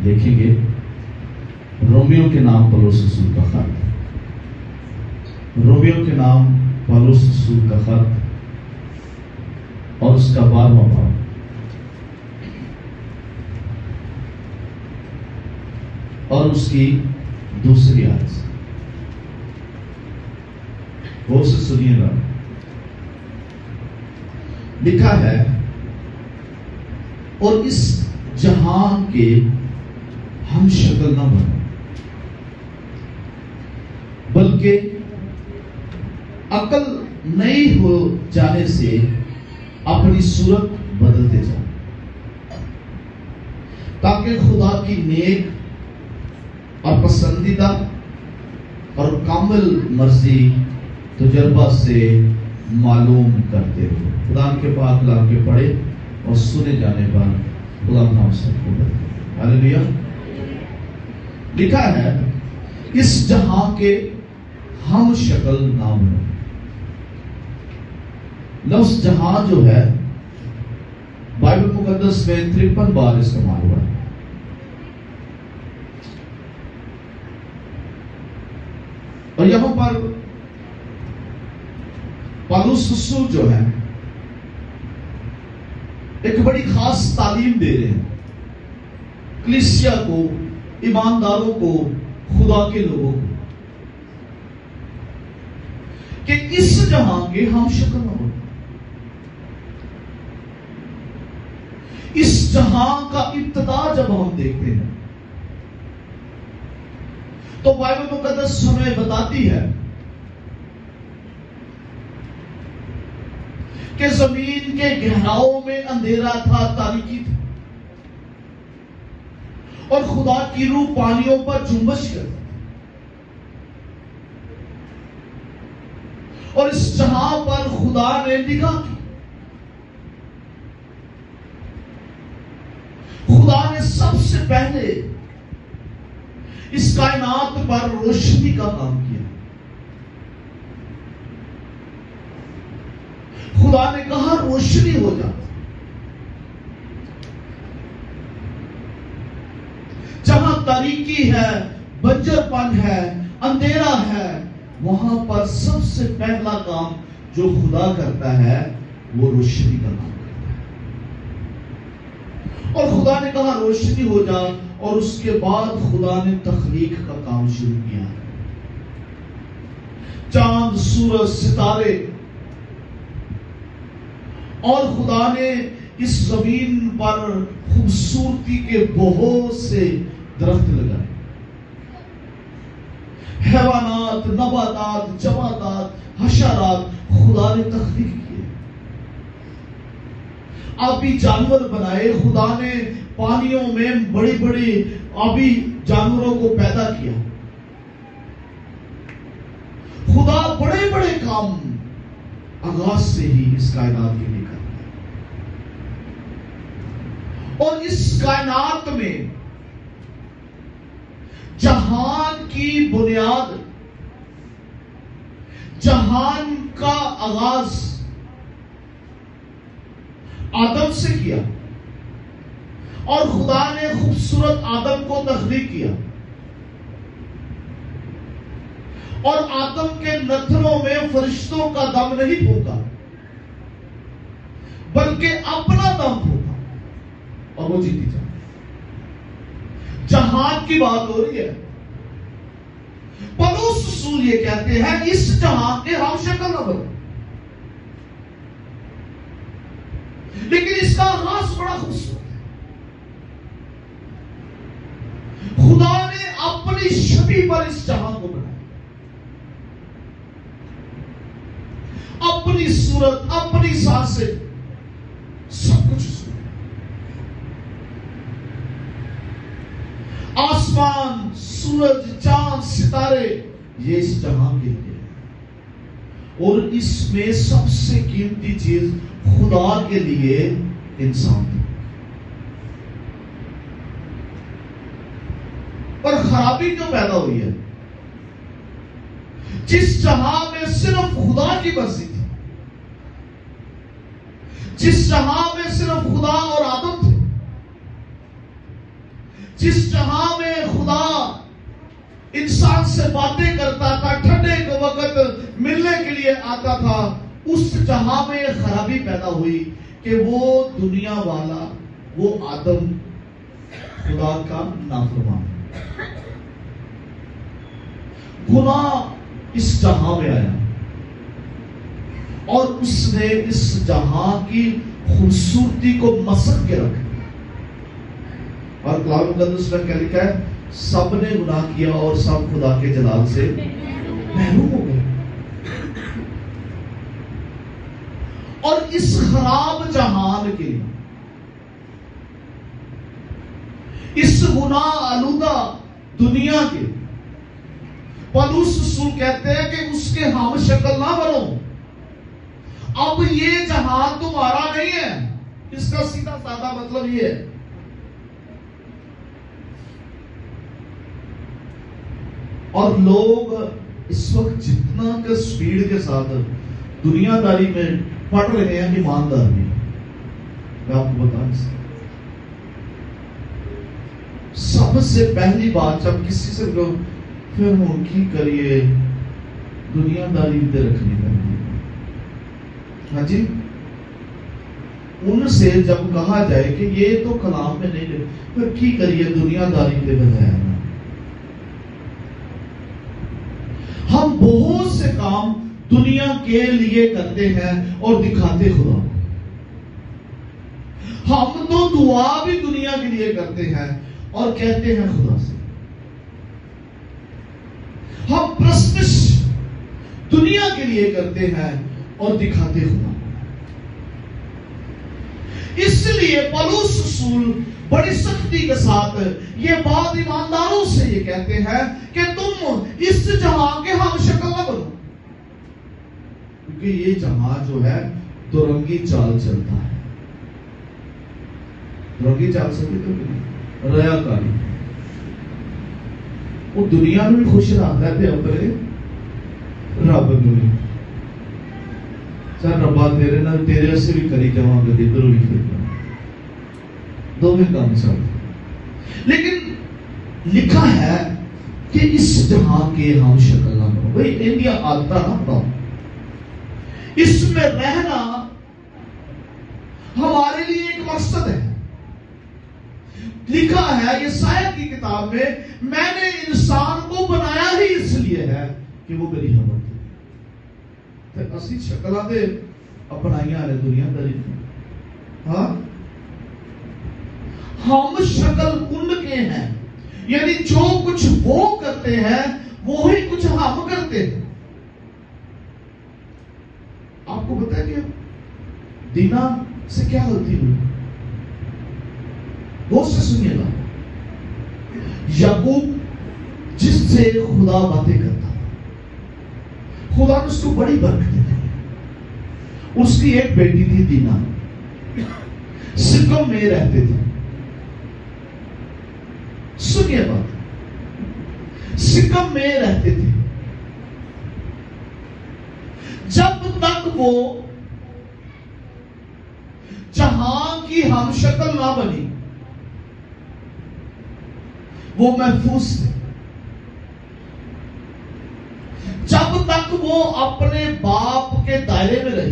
دیکھیں گے رومیو کے نام پولس رسول کا خط، رومیو کے نام پولس رسول کا خط اور اس کا 12واں باب، اور اس کی دوسری آیت سے غور سے سنیے گا۔ لکھا ہے اور اس جہان کے ہم شکل نہ بنو بلکہ عقل نئی ہو جانے سے اپنی صورت بدلتے جاؤ، تاکہ خدا کی نیک اور پسندیدہ اور کامل مرضی تجربہ سے معلوم کرتے ہو۔ خدا کے پاک کلام کے پڑھے اور سنے جانے پر خدا ہم سب کو برکت۔ ہاللیلویا۔ لکھا ہے اس جہاں کے ہم شکل نہ بنو۔ لفظ جہاں جو ہے بائبل مقدس میں 53 بار استعمال ہوا ہے۔ اور یہاں پر پولس رسول جو ہے ایک بڑی خاص تعلیم دے رہے ہیں کلیسیا کو، ایمانداروں کو، خدا کے لوگوں کو، کہ اس جہاں کے ہم شکل نہ ہو۔ اس جہاں کا ابتدا جب ہم دیکھتے ہیں تو بائبل مقدس ہمیں بتاتی ہے کہ زمین کے گہراؤں میں اندھیرا تھا، تاریکی تھی، اور خدا کی روح پانیوں پر جنبش کرتی، اور اس جہاں پر خدا نے نگاہ کی۔ خدا نے سب سے پہلے اس کائنات پر روشنی کا کام کیا۔ خدا نے کہا روشنی ہو جا۔ جہاں تاریکی ہے، بنجر پن ہے، اندھیرا ہے، وہاں پر سب سے پہلا کام جو خدا کرتا ہے وہ روشنی کا کام کرتا ہے۔ اور خدا نے کہا روشنی ہو جا، اور اس کے بعد خدا نے تخلیق کا کام شروع کیا۔ چاند، سورج، ستارے، اور خدا نے اس زمین پر خوبصورتی کے بہت سے درخت لگائے، حیوانات، نباتات، جمادات، حشرات خدا نے تخلیق کیے، آبی جانور بنائے، خدا نے پانیوں میں بڑی بڑی آبی جانوروں کو پیدا کیا۔ خدا بڑے بڑے کام آغاز سے ہی اس کائنات کے لیے کرتا ہے، اور اس کائنات میں جہان کی بنیاد، جہان کا آغاز آدم سے کیا، اور خدا نے خوبصورت آدم کو تخلیق کیا، اور آدم کے نتنوں میں فرشتوں کا دم نہیں پھونکا بلکہ اپنا دم پھونکا، اور وہ جیتی جائے۔ جہان کی بات ہو رہی ہے۔ پولس رسول یہ کہتے ہیں اس جہان کے ہم شکل نہ بنو، لیکن اس کا آغاز بڑا خوبصورت ہے۔ خدا نے اپنی شبیہ پر اس جہان کو بنایا، اپنی صورت، اپنی سانسیں، سب کچھ اس میں۔ آسمان، سورج، چاند، ستارے، یہ اس جہاں کے لیے ہے، اور اس میں سب سے قیمتی چیز خدا کے لیے انسان تھا۔ اور خرابی کیوں پیدا ہوئی ہے؟ جس جہاں میں صرف خدا کی مرضی تھی، جس جہاں میں صرف خدا اور آدم تھے، جس جہاں میں خدا انسان سے باتیں کرتا تھا، ٹھنڈے کے وقت ملنے کے لیے آتا تھا، اس جہاں میں خرابی پیدا ہوئی کہ وہ دنیا والا، وہ آدم خدا کا نافرمان، گناہ اس جہاں میں آیا اور اس نے اس جہاں کی خوبصورتی کو مسخ کے رکھ دیا۔ اور کلام مقدس میں کیا لکھا ہے؟ سب نے گناہ کیا اور سب خدا کے جلال سے محروم ہو گئے۔ اور اس خراب جہان کے، اس گناہ آلودہ دنیا کے، پولس رسول کہتے ہیں کہ اس کے ہم شکل نہ بنو۔ اب یہ جہان تمہارا نہیں ہے، اس کا سیدھا سادہ مطلب یہ ہے۔ اور لوگ اس وقت جتنا کہ سپیڈ کے ساتھ دنیا داری میں پڑھ رہے ہیں، ایماندار بھی، میں آپ کو بتا سکتا، سب سے پہلی بات جب کسی سے لوگ پھر ہم کی کریے دنیا داری دے رکھنی پڑتی، ہاں جی، ان سے جب کہا جائے کہ یہ تو کلام میں نہیں لے، پھر کی کریے دنیا داری دے بجائے۔ ہم بہت سے کام دنیا کے لیے کرتے ہیں اور دکھاتے خدا کو۔ ہم تو دعا بھی دنیا کے لیے کرتے ہیں اور کہتے ہیں خدا سے۔ ہم پرستش دنیا کے لیے کرتے ہیں اور دکھاتے خدا کو۔ اس لیے پولس رسول بڑی سختی کے ساتھ یہ بات ایمانداروں سے یہ کہتے ہیں کہ تم اس جہاں کے ہم شکل نہ بنو، کیونکہ یہ جہاں جو ہے دورنگی چال چلتا ہے۔ دورنگی چال سکتے تو ریا کاری، وہ دنیا میں بھی خوش رہتے اپنے رب میں، چاہے ربا تیرے نہ تیرے سے بھی کری جمع کر دی ضروری پھر دو میں کام چلتا، لیکن لکھا ہے کہ اس جہاں کے ہم شکل نہ بنو۔ بھائی انڈیا آتا نہ بتاؤ، اس میں رہنا ہمارے لیے ایک مقصد ہے۔ لکھا ہے یسایہ کی کتاب میں نے انسان کو بنایا ہی اس لیے ہے کہ وہ میری خبر دے۔ اسی شکلہ دے اپنائیاں نے دنیا داری، ہاں ہم شکل ان کے ہیں، یعنی جو کچھ وہ کرتے ہیں وہی کچھ ہم کرتے ہیں۔ آپ کو پتا ہے کہ دینا سے کیا غلطی ہوئی؟ غور سے سنیے گا۔ یعقوب جس سے خدا باتیں کرتا تھا، خدا نے اس کو بڑی برکت دی۔ اس کی ایک بیٹی تھی دینا، سکم میں رہتے تھے۔ سنیے بات، سکم میں رہتے تھے۔ جب تک وہ جہاں کی ہم شکل نہ بنی وہ محفوظ تھے۔ جب تک وہ اپنے باپ کے دائرے میں رہی